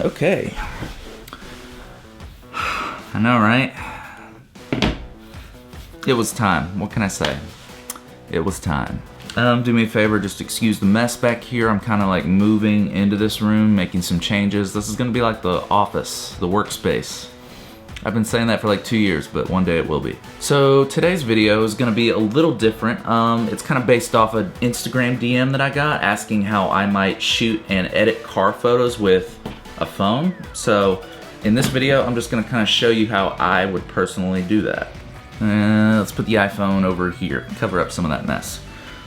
Okay. I know, right? It was time. What can I say? It was time. Do me a favor, just excuse the mess back here. I'm kind of like moving into this room, making some changes. This is gonna be like the office, the workspace. I've been saying that for like 2 years, but one day it will be. So today's video is gonna be a little different. It's kind of based off an Instagram DM that I got asking how I might shoot and edit car photos with a phone. So in this video, I'm just gonna kind of show you how I would personally do that. Let's put the iPhone over here, cover up some of that mess.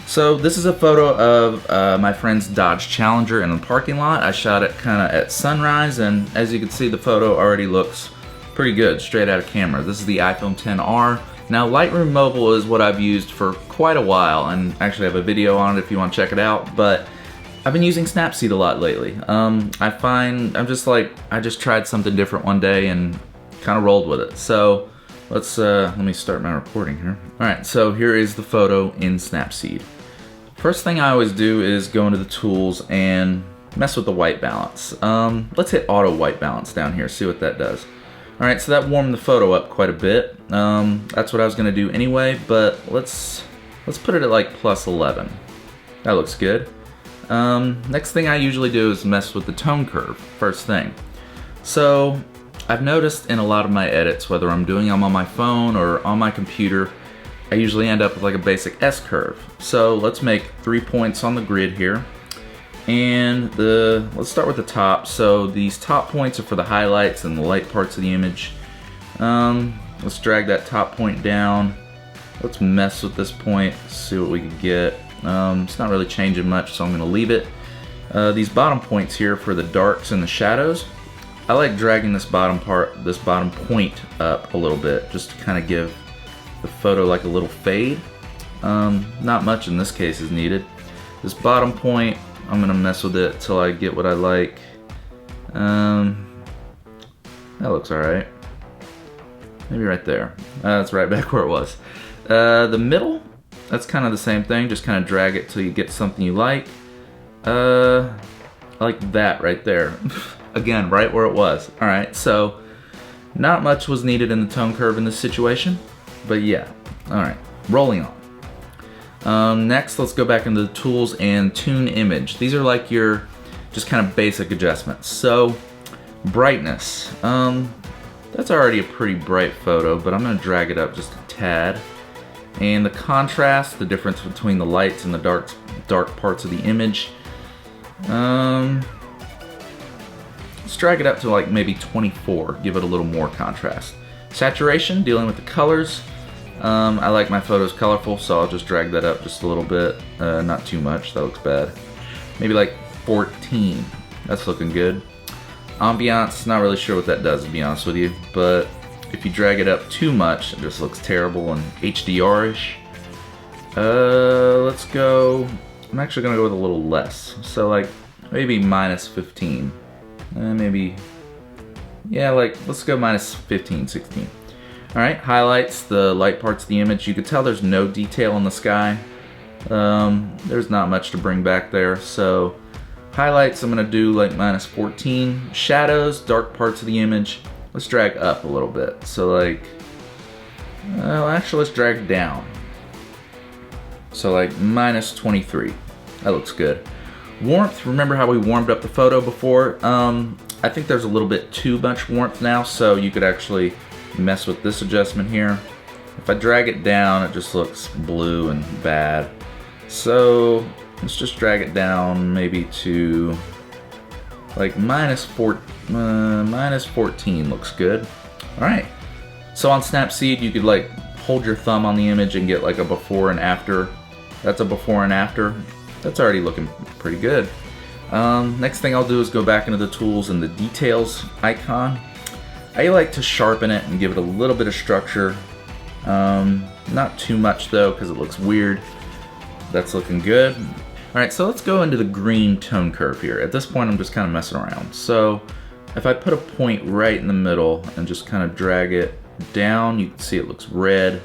So this is a photo of my friend's Dodge Challenger in the parking lot. I shot it kind of at sunrise, and as you can see, the photo already looks pretty good, straight out of camera. This is the iPhone XR. Now, Lightroom Mobile is what I've used for quite a while, and actually I have a video on it if you want to check it out, but I've been using Snapseed a lot lately. I find, I just tried something different one day and kind of rolled with it. So let me start my recording here. All right, so here is the photo in Snapseed. First thing I always do is go into the tools and mess with the white balance. Let's hit auto white balance down here, see what that does. All right, so that warmed the photo up quite a bit. That's what I was gonna do anyway, but let's put it at like plus 11. That looks good. Next thing I usually do is mess with the tone curve, first thing. So I've noticed in a lot of my edits, whether I'm doing them on my phone or on my computer, I usually end up with like a basic S curve. So let's make 3 points on the grid here. And let's start with the top. So these top points are for the highlights and the light parts of the image. Let's drag that top point down. Let's mess with this point, see what we can get. It's not really changing much, so I'm gonna leave it. These bottom points here for the darks and the shadows. I like dragging this bottom point up a little bit, just to kind of give the photo like a little fade. Not much in this case is needed. This bottom point, I'm gonna mess with it till I get what I like. That looks alright. Maybe right there. That's right back where it was. The middle, that's kind of the same thing. Just kind of drag it till you get something you like. I like that right there. Again, right where it was. Alright, so not much was needed in the tone curve in this situation. But yeah, alright, rolling on. Next, let's go back into the tools and tune image. These are like your just kind of basic adjustments. So brightness, that's already a pretty bright photo, but I'm gonna drag it up just a tad. And the contrast, the difference between the lights and the dark parts of the image, let's drag it up to like maybe 24, give it a little more contrast. Saturation, dealing with the colors. I like my photos colorful, so I'll just drag that up just a little bit. Not too much, that looks bad. Maybe like 14, that's looking good. Ambiance, not really sure what that does to be honest with you, but if you drag it up too much, it just looks terrible and HDR-ish. Let's go, I'm actually gonna go with a little less. So like maybe minus 15. Maybe, yeah, like let's go minus 15, 16. All right, highlights, the light parts of the image. You could tell there's no detail in the sky. There's not much to bring back there. So highlights, I'm gonna do like minus 14. Shadows, dark parts of the image, let's drag up a little bit. So like, well, actually let's drag down. So like minus 23, that looks good. Warmth, remember how we warmed up the photo before? I think there's a little bit too much warmth now, so you could actually mess with this adjustment here. If I drag it down, it just looks blue and bad. So let's just drag it down maybe to like minus 14 looks good. All right, so on Snapseed, you could like hold your thumb on the image and get like a before and after. That's a before and after. That's already looking pretty good. Next thing I'll do is go back into the tools and the details icon. I like to sharpen it and give it a little bit of structure. Not too much though, because it looks weird. That's looking good. All right, so let's go into the green tone curve here. At this point, I'm just kind of messing around. So if I put a point right in the middle and just kind of drag it down, you can see it looks red.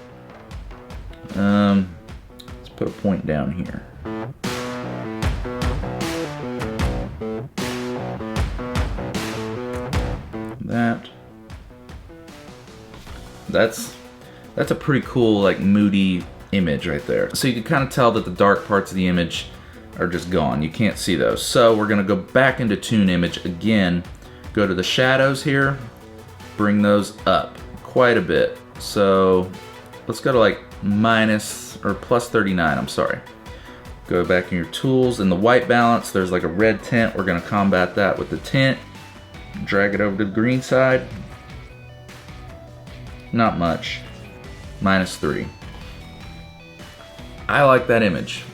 Let's put a point down here. That's a pretty cool, like, moody image right there. So you can kind of tell that the dark parts of the image are just gone. You can't see those. So we're gonna go back into Tune Image again, go to the shadows here, bring those up quite a bit. So let's go to like minus or plus 39, I'm sorry. Go back in your tools. In the white balance, there's like a red tint. We're gonna combat that with the tint. Drag it over to the green side. Not much. -3. I like that image.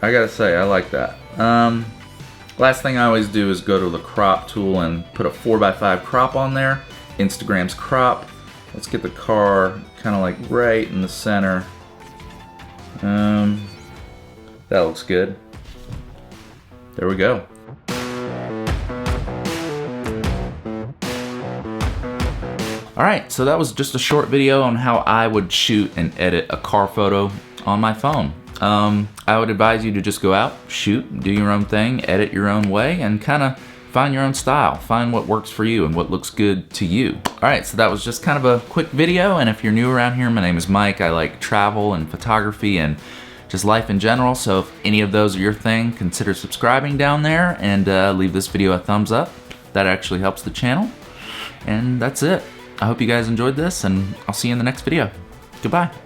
I gotta say, I like that. Last thing I always do is go to the crop tool and put a 4x5 crop on there. Instagram's crop. Let's get the car kind of like right in the center. That looks good. There we go. Alright, so that was just a short video on how I would shoot and edit a car photo on my phone. I would advise you to just go out, shoot, do your own thing, edit your own way, and kind of find your own style. Find what works for you and what looks good to you. Alright, so that was just kind of a quick video, and if you're new around here, my name is Mike. I like travel and photography and just life in general, so if any of those are your thing, consider subscribing down there and leave this video a thumbs up. That actually helps the channel. And that's it. I hope you guys enjoyed this, and I'll see you in the next video. Goodbye.